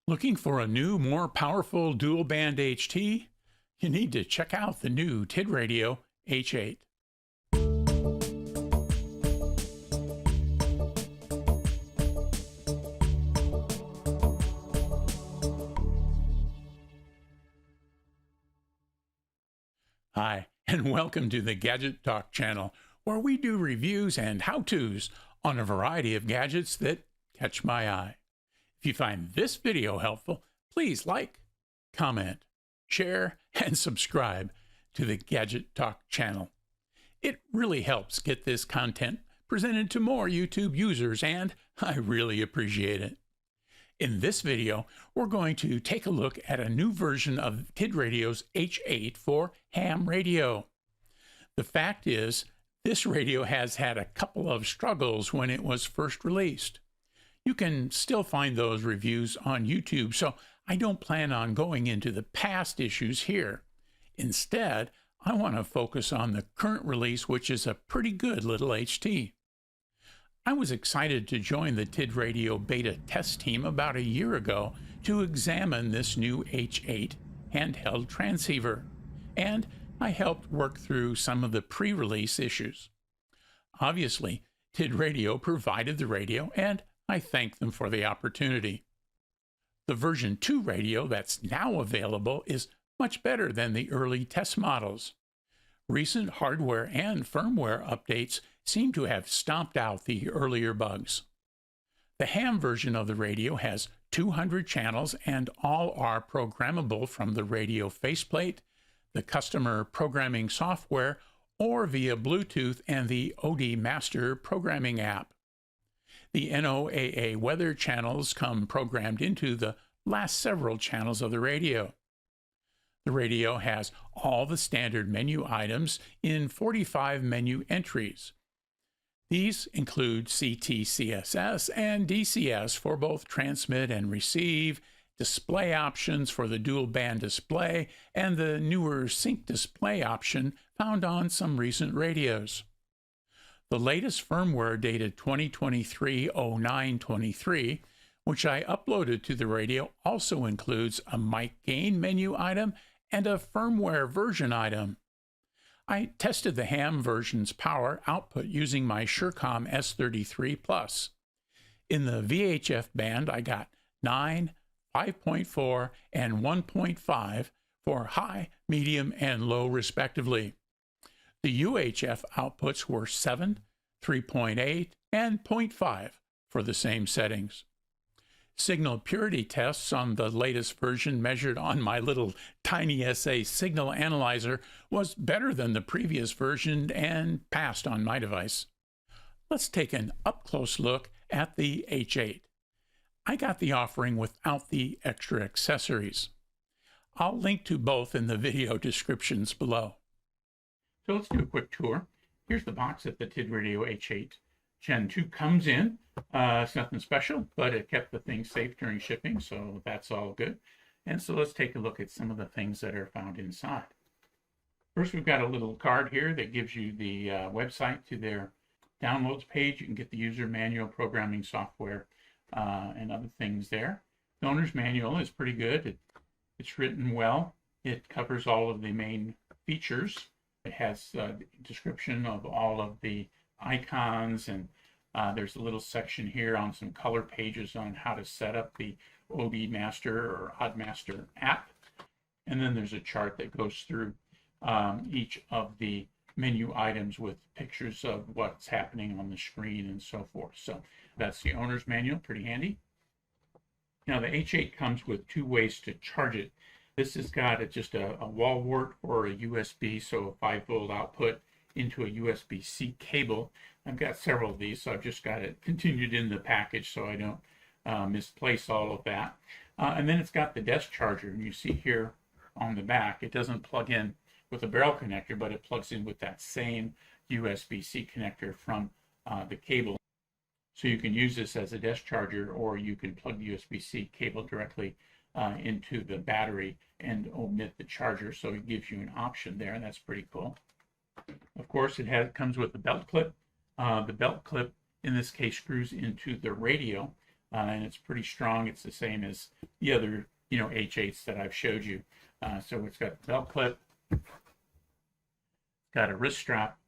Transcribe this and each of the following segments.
Looking for a new, more powerful dual band HT? You need to check out the new TIDRADIO H8. Hi, and welcome to the Gadget Talk channel, where we do reviews and how-tos on a variety of gadgets that catch my eye. If you find this video helpful, please like, comment, share, and subscribe to the Gadget Talk channel. It really helps get this content presented to more YouTube users, and I really appreciate it. In this video, we're going to take a look at a new version of TIDRADIO's H8 for ham radio. The fact is, this radio has had a couple of struggles when it was first released. You can still find those reviews on YouTube, so I don't plan on going into the past issues here. Instead, I want to focus on the current release, which is a pretty good little HT. I was excited to join the TIDRADIO beta test team about a year ago to examine this new H8 handheld transceiver, and I helped work through some of the pre-release issues. Obviously, TIDRADIO provided the radio, and I thank them for the opportunity. The version 2 radio that's now available is much better than the early test models. Recent hardware and firmware updates seem to have stomped out the earlier bugs. The ham version of the radio has 200 channels, and all are programmable from the radio faceplate, the customer programming software, or via Bluetooth and the OD Master programming app. The NOAA weather channels come programmed into the last several channels of the radio. The radio has all the standard menu items in 45 menu entries. These include CTCSS and DCS for both transmit and receive, display options for the dual band display, and the newer sync display option found on some recent radios. The latest firmware dated 2023-09-23, which I uploaded to the radio, also includes a mic gain menu item and a firmware version item. I tested the ham version's power output using my Surecom S33 Plus. In the VHF band, I got 9, 5.4, and 1.5 for high, medium, and low respectively. The UHF outputs were 7, 3.8, and 0.5 for the same settings. Signal purity tests on the latest version measured on my little tiny SA signal analyzer was better than the previous version and passed on my device. Let's take an up-close look at the H8. I got the offering without the extra accessories. I'll link to both in the video descriptions below. So let's do a quick tour. Here's the box that the TIDRADIO H8 Gen 2 comes in. It's nothing special, but it kept the thing safe during shipping, so that's all good. And so let's take a look at some of the things that are found inside. First, we've got a little card here that gives you the website to their downloads page. You can get the user manual, programming software, and other things there. The owner's manual is pretty good. It's written well. It covers all of the main features. It has a description of all of the icons, and there's a little section here on some color pages on how to set up the OD Master or Odd Master app. And then there's a chart that goes through each of the menu items with pictures of what's happening on the screen and so forth. So that's the owner's manual, pretty handy. Now the H8 comes with two ways to charge it. This has got just a wall wart or a USB, so a 5-volt output into a USB-C cable. I've got several of these, so I've just got it continued in the package so I don't misplace all of that. And then it's got the desk charger, and you see here on the back, it doesn't plug in with a barrel connector, but it plugs in with that same USB-C connector from the cable. So you can use this as a desk charger, or you can plug the USB-C cable directly into the battery and omit the charger, so it gives you an option there. That's pretty cool. Of course, it comes with a belt clip. The belt clip in this case screws into the radio. and it's pretty strong. It's the same as the other, H8s that I've showed you. So it's got the belt clip, got a wrist strap,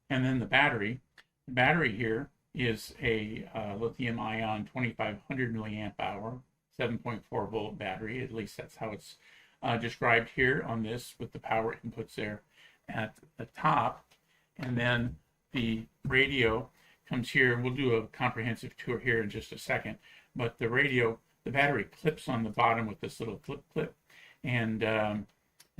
and then the battery. The battery here is a lithium-ion 2500 milliamp hour, 7.4 volt battery. At least that's how it's described here on this, with the power inputs there at the top. And then the radio comes here, and we'll do a comprehensive tour here in just a second. But the battery clips on the bottom with this little clip, and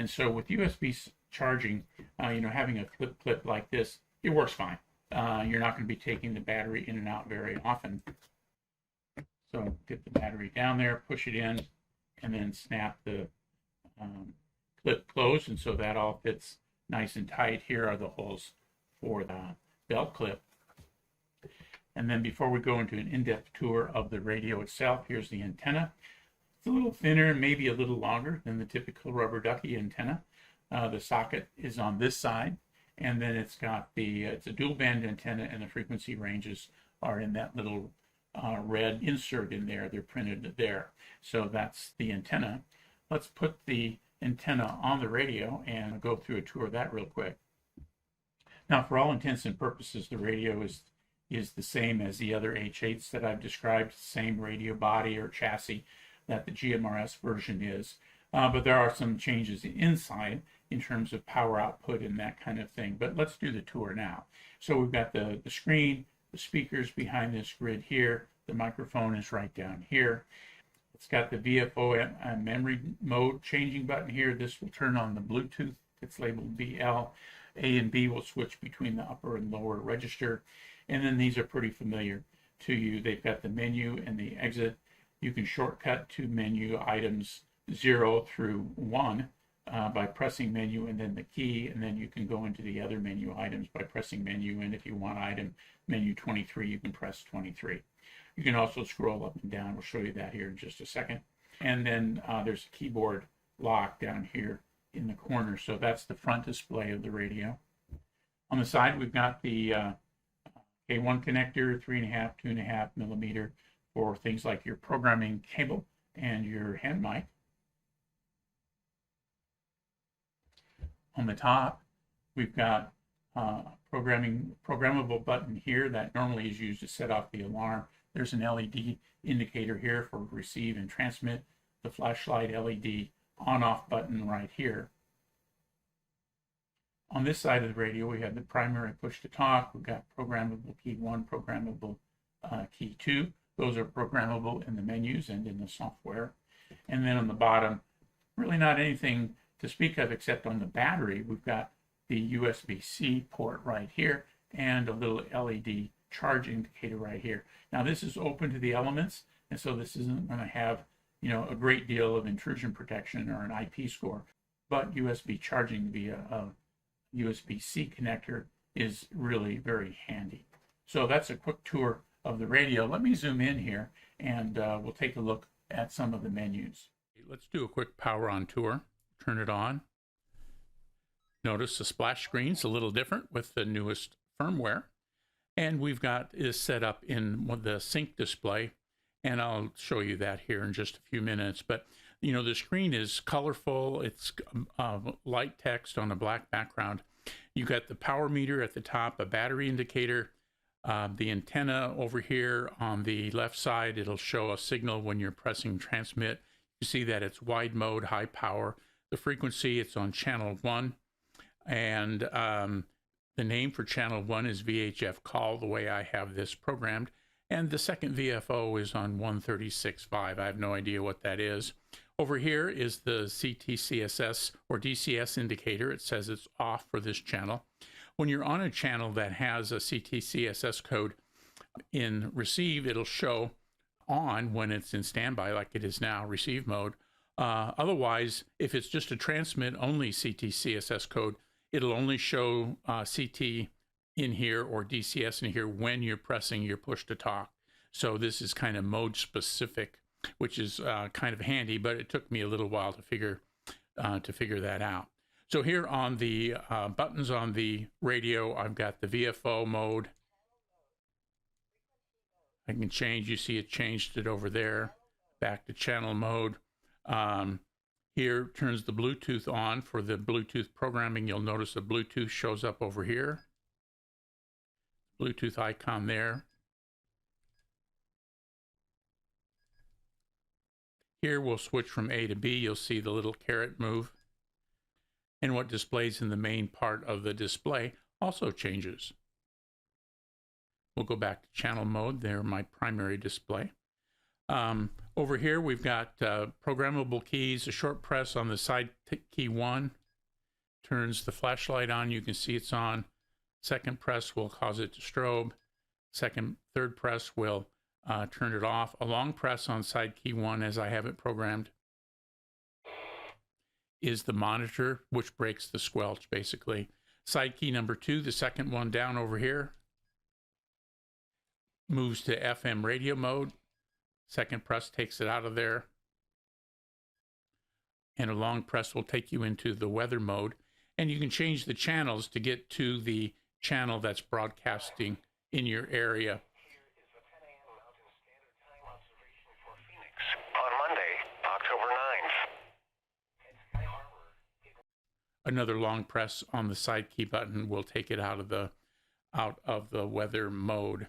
so with USB charging, having a clip like this, it works fine. You're not going to be taking the battery in and out very often. So get the battery down there, push it in, and then snap the clip closed, and so that all fits nice and tight. Here are the holes for the belt clip. And then before we go into an in-depth tour of the radio itself, here's the antenna. It's a little thinner, maybe a little longer than the typical rubber ducky antenna. The socket is on this side, and then it's got it's a dual band antenna, and the frequency ranges are in that little red insert in there. They're printed there. So that's the antenna. Let's put the antenna on the radio and go through a tour of that real quick. Now, for all intents and purposes, the radio is the same as the other H8s that I've described, same radio body or chassis that the GMRS version is. But there are some changes inside in terms of power output and that kind of thing. But let's do the tour now. So we've got the screen, the speakers behind this grid here. The microphone is right down here. It's got the VFO memory mode changing button here. This will turn on the Bluetooth. It's labeled BL. A and B will switch between the upper and lower register. And then these are pretty familiar to you. They've got the menu and the exit. You can shortcut to menu items 0 through 1 by pressing menu and then the key, and then you can go into the other menu items by pressing menu, and if you want item menu 23, you can press 23. You can also scroll up and down. We'll show you that here in just a second. And then there's a keyboard lock down here in the corner. So that's the front display of the radio. On the side, we've got the K1 connector, 3.5, 2.5 millimeter for things like your programming cable and your hand mic. On the top, we've got a programmable button here that normally is used to set off the alarm. There's an LED indicator here for receive and transmit. The flashlight LED on-off button right here. On this side of the radio, we have the primary push to talk. We've got programmable key 1, programmable key 2. Those are programmable in the menus and in the software. And then on the bottom, really not anything to speak of except on the battery. We've got the USB-C port right here and a little LED charge indicator right here. Now this is open to the elements, and so this isn't going to have a great deal of intrusion protection or an IP score, but USB charging via a USB-C connector is really very handy. So that's a quick tour of the radio. Let me zoom in here and we'll take a look at some of the menus. Let's do a quick power on tour. Turn it on. Notice the splash screen's a little different with the newest firmware. And we've got is set up in the sync display, and I'll show you that here in just a few minutes. But the screen is colorful. It's light text on a black background. You got the power meter at the top, a battery indicator, the antenna over here on the left side. It'll show a signal when you're pressing transmit. You see that it's wide mode, high power. The frequency, it's on channel 1, and the name for channel 1 is VHF call, the way I have this programmed. And the second VFO is on 136.5. I have no idea what that is. Over here is the CTCSS or DCS indicator. It says it's off for this channel. When you're on a channel that has a CTCSS code in receive, it'll show on when it's in standby, like it is now, receive mode. Otherwise, if it's just a transmit only CTCSS code, it'll only show CT in here or DCS in here when you're pressing your push to talk. So this is kind of mode specific, which is kind of handy, but it took me a little while to figure that out. So here on the buttons on the radio, I've got the VFO mode. I can change, you see it changed it over there, back to channel mode. Here turns the Bluetooth on for the Bluetooth programming. You'll notice the Bluetooth shows up over here. Bluetooth icon there. Here we'll switch from A to B. You'll see the little caret move. And what displays in the main part of the display also changes. We'll go back to channel mode. There, my primary display. Over here, we've got programmable keys. A short press on the side key 1 turns the flashlight on. You can see it's on. Second press will cause it to strobe. Third press will turn it off. A long press on side key 1, as I have it programmed, is the monitor, which breaks the squelch, basically. Side key number 2, the second one down over here, moves to FM radio mode. Second press takes it out of there. And a long press will take you into the weather mode. And you can change the channels to get to the channel that's broadcasting in your area. Here is the 10 a.m. Mountain Standard Time observation for Phoenix on Monday, October 9th. Another long press on the side key button will take it out of the weather mode.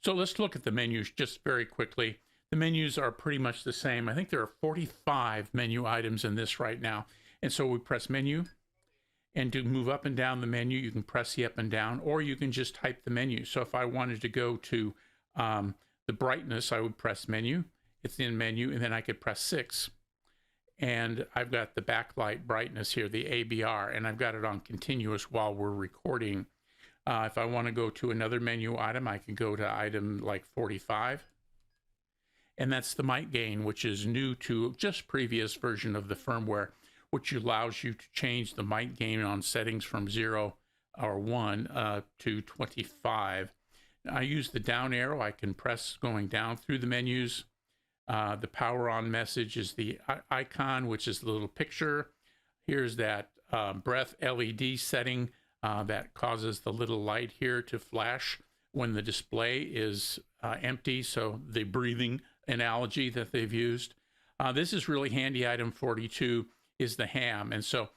So let's look at the menus just very quickly. The menus are pretty much the same. I think there are 45 menu items in this right now. And so we press menu, and to move up and down the menu, you can press the up and down, or you can just type the menu. So if I wanted to go to the brightness, I would press menu. It's in menu, and then I could press 6. And I've got the backlight brightness here, the ABR, and I've got it on continuous while we're recording. If I want to go to another menu item, I can go to item like 45. And that's the mic gain, which is new to just previous version of the firmware, which allows you to change the mic gain on settings from 0 or 1 to 25. I use the down arrow. I can press going down through the menus. The power on message is the icon, which is the little picture. Here's that breath LED setting that causes the little light here to flash when the display is empty. So the breathing analogy that they've used. This is really handy. Item 42 is the ham. And so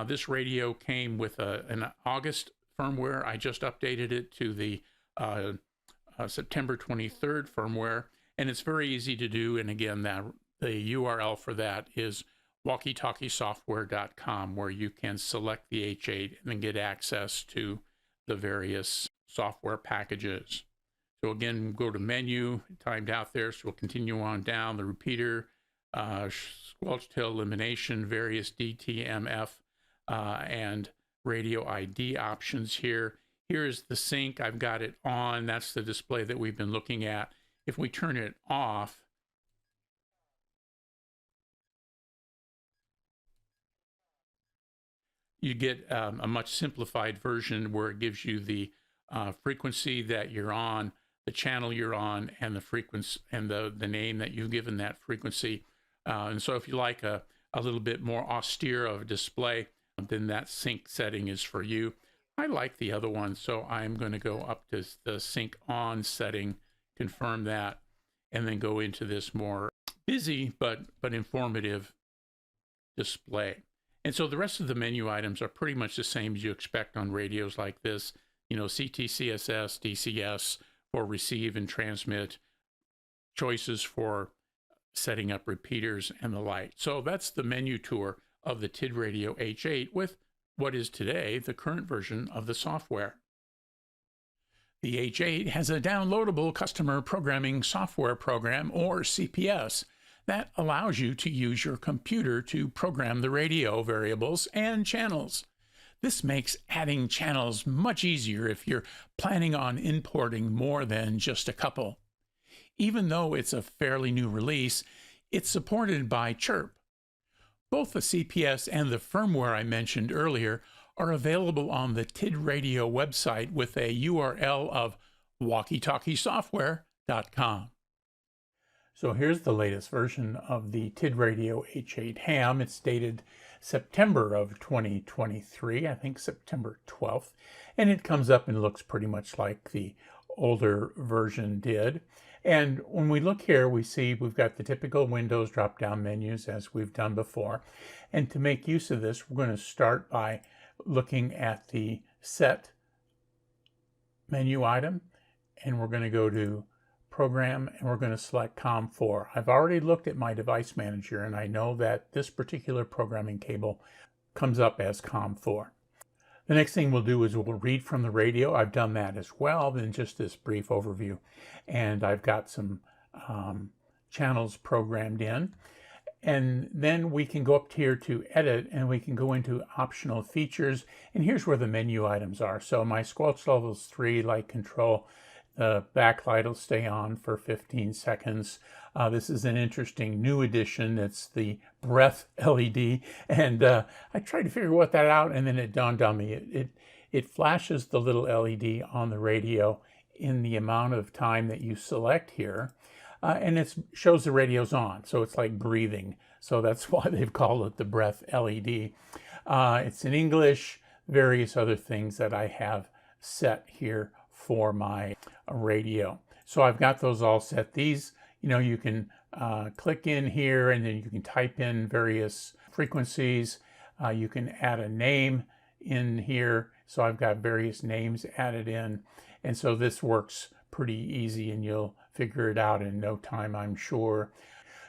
this radio came with an August firmware. I just updated it to the September 23rd firmware. And it's very easy to do. And again, the URL for that is walkietalkiesoftware.com, where you can select the H8 and then get access to the various software packages. So again, go to menu, timed out there, so we'll continue on down. The repeater, squelch tail elimination, various DTMF and radio ID options here. Here's the sync. I've got it on. That's the display that we've been looking at. If we turn it off, you get a much simplified version where it gives you the frequency that you're on, the channel you're on, and the frequency and the name that you've given that frequency. And so if you like a little bit more austere of a display, then that sync setting is for you. I like the other one, so I'm going to go up to the sync on setting, confirm that, and then go into this more busy but informative display. And so the rest of the menu items are pretty much the same as you expect on radios like this. You know, CT, CSS, DCS for receive and transmit, choices for setting up repeaters and the like. So that's the menu tour of the TIDRADIO H8 with what is today the current version of the software. The H8 has a downloadable customer programming software program, or CPS, that allows you to use your computer to program the radio variables and channels. This makes adding channels much easier if you're planning on importing more than just a couple. Even though it's a fairly new release, it's supported by Chirp. Both the CPS and the firmware I mentioned earlier are available on the TIDRadio website with a URL of walkietalkiesoftware.com. So here's the latest version of the TIDRadio H8 ham. It's dated September of 2023, I think September 12th, and it comes up and looks pretty much like the older version did. And when we look here, we see we've got the typical Windows drop-down menus as we've done before. And to make use of this, we're going to start by looking at the Set menu item, and we're going to go to Program, and we're going to select COM4. I've already looked at my device manager, and I know that this particular programming cable comes up as COM4. The next thing we'll do is we'll read from the radio. I've done that as well in just this brief overview. And I've got some channels programmed in. And then we can go up here to edit, and we can go into optional features. And here's where the menu items are. So my squelch level is 3, light control. The backlight will stay on for 15 seconds. This is an interesting new addition. It's the breath LED. And I tried to figure what that out, and then it dawned on me. It flashes the little LED on the radio in the amount of time that you select here. And it shows the radio's on. So it's like breathing. So that's why they've called it the breath LED. It's in English, various other things that I have set here for my radio. So I've got those all set. These, you can click in here, and then you can type in various frequencies. You can add a name in here. So I've got various names added in. And so this works pretty easy, and you'll figure it out in no time, I'm sure.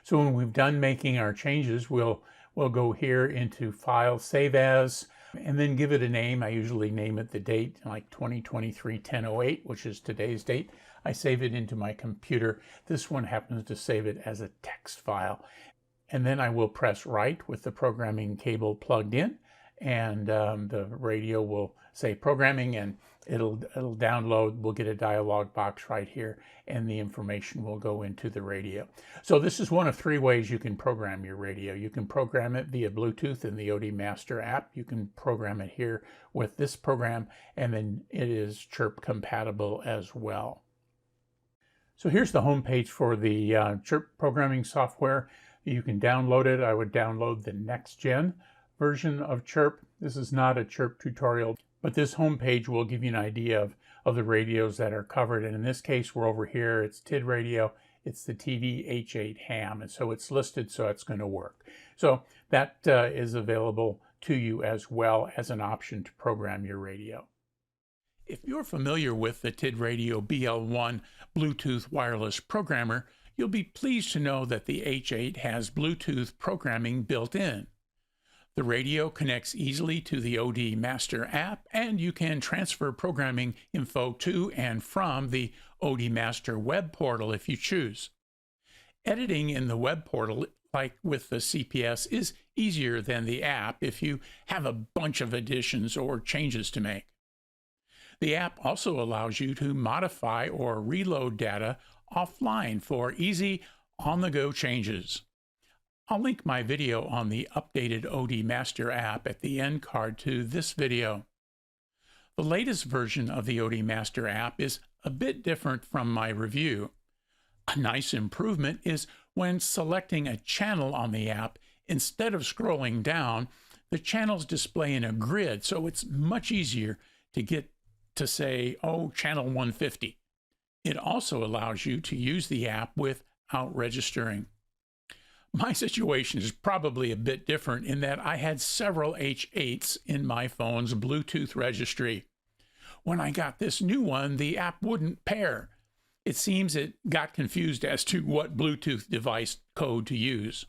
So when we've done making our changes, we'll go here into File, Save As, and then give it a name. I usually name it the date, like 2023-10/08, which is today's date. I save it into my computer. This one happens to save it as a text file. And then I will press Write with the programming cable plugged in, and the radio will say programming, and it'll download. We'll get a dialog box right here, and the information will go into the radio. So this is one of 3 ways you can program your radio. You can program it via Bluetooth in the OD Master app. You can program it here with this program, and then it is Chirp compatible as well. So here's the home page for the Chirp programming software. You can download it. I would download the next gen version of Chirp. This is not a Chirp tutorial, but this homepage will give you an idea of the radios that are covered. And in this case, we're over here. It's TID radio. It's the TD-H8 ham. And so it's listed, so it's going to work. So that is available to you as well as an option to program your radio. If you're familiar with the TIDRADIO BL1 Bluetooth wireless programmer, you'll be pleased to know that the H8 has Bluetooth programming built in. The radio connects easily to the OD Master app, and you can transfer programming info to and from the OD Master web portal if you choose. Editing in the web portal, like with the CPS, is easier than the app if you have a bunch of additions or changes to make. The app also allows you to modify or reload data offline for easy, on-the-go changes. I'll link my video on the updated OD Master app at the end card to this video. The latest version of the OD Master app is a bit different from my review. A nice improvement is when selecting a channel on the app, instead of scrolling down, the channels display in a grid, so it's much easier to get to say, channel 150. It also allows you to use the app without registering. My situation is probably a bit different in that I had several H8s in my phone's Bluetooth registry. When I got this new one, the app wouldn't pair. It seems it got confused as to what Bluetooth device code to use.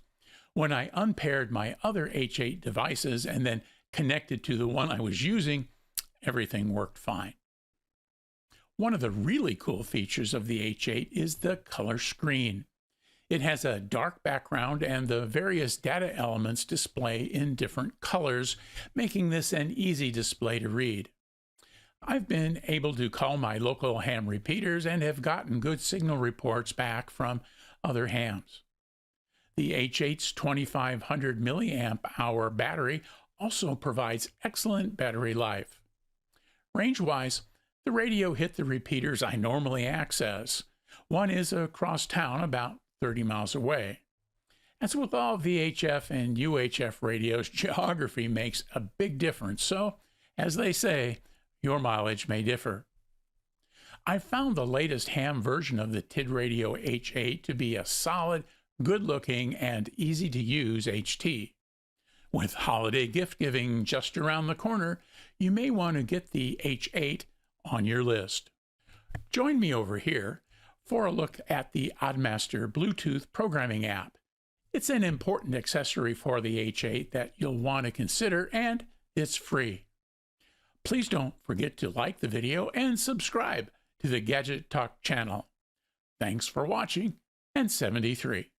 When I unpaired my other H8 devices and then connected to the one I was using, everything worked fine. One of the really cool features of the H8 is the color screen. It has a dark background, and the various data elements display in different colors, making this an easy display to read. I've been able to call my local ham repeaters and have gotten good signal reports back from other hams. The H8's 2500 milliamp hour battery also provides excellent battery life. Range-wise, the radio hit the repeaters I normally access. One is across town, about 30 miles away. As with all VHF and UHF radios, geography makes a big difference, so, as they say, your mileage may differ. I found the latest ham version of the TIDRADIO H8 to be a solid, good-looking, and easy-to-use HT. With holiday gift-giving just around the corner, you may want to get the H8 on your list. Join me over here for a look at the Oddmaster Bluetooth programming app. It's an important accessory for the H8 that you'll want to consider, and it's free. Please don't forget to like the video and subscribe to the Gadget Talk channel. Thanks for watching, and 73.